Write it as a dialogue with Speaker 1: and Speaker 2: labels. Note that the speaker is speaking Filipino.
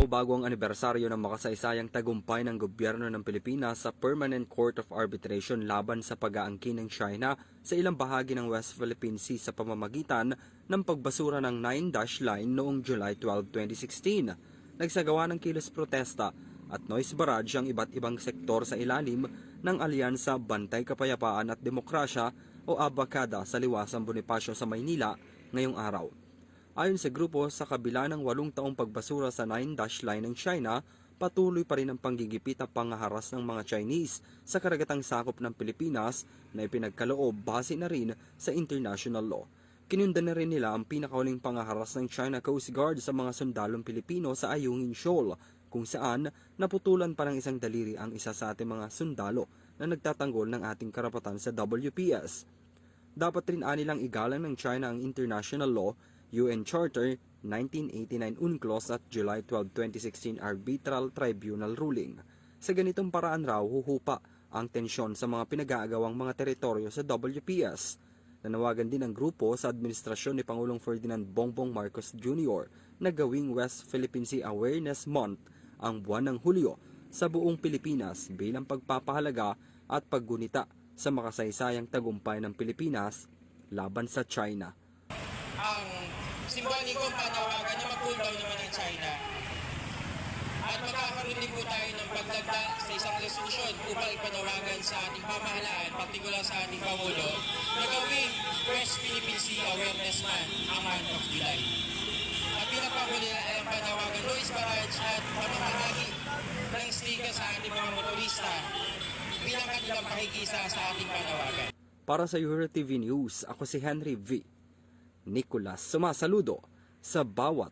Speaker 1: araw bago ang anibersaryo ng makasaysayang tagumpay ng gobyerno ng Pilipinas sa Permanent Court of Arbitration laban sa pag-aangkin ng China sa ilang bahagi ng West Philippine Sea sa pamamagitan ng pagbasura ng 9-dash line noong July 12, 2016. Nagsagawa ng kilos protesta at noise barrage ang iba't ibang sektor sa ilalim ng Alyansa Bantay Kapayapaan at Demokrasya o ABACADA sa Liwasang Bonifacio sa Maynila ngayong araw. Ayon sa grupo, sa kabila ng 8 taong pagbasura sa 9-dash line ng China, patuloy pa rin ang panggigipit at pangaharas ng mga Chinese sa karagatang sakop ng Pilipinas na ipinagkaloob base na rin sa international law. Kinunda na rin nila ang pinakahuling pangaharas ng China Coast Guard sa mga sundalong Pilipino sa Ayungin Shoal, kung saan naputulan pa ng isang daliri ang isa sa ating mga sundalo na nagtatanggol ng ating karapatan sa WPS. Dapat rin anilang igalang ng China ang international law, UN Charter 1989 UNCLOS at July 12, 2016 Arbitral Tribunal ruling. Sa ganitong paraan raw huhupa ang tensyon sa mga pinag-aagawang mga teritoryo sa WPS. Nanawagan din ang grupo sa administrasyon ni Pangulong Ferdinand Bongbong Marcos Jr. na gawing West Philippine Sea Awareness Month ang buwan ng Hulyo sa buong Pilipinas bilang pagpapahalaga at paggunita sa makasaysayang tagumpay ng Pilipinas laban sa China.
Speaker 2: Ang simbolikong panawagan na mag-cool down naman ng China. At magkakaroon din po tayo ng pagdagda sa isang resolusyon upang ipanawagan sa ating pamahalaan, partikular sa ating Pangulo, na gawing West Philippine Sea Awareness Month ang month of July. At bilang Pangulo ay ang panawagan noise barrage at pamamahagi ng sticker sa ating mga motorista bilang kanilang pakikisa sa ating panawagan.
Speaker 1: Para sa Euro TV News, ako si Henry V. Nicolas, sumasaludo sa bawat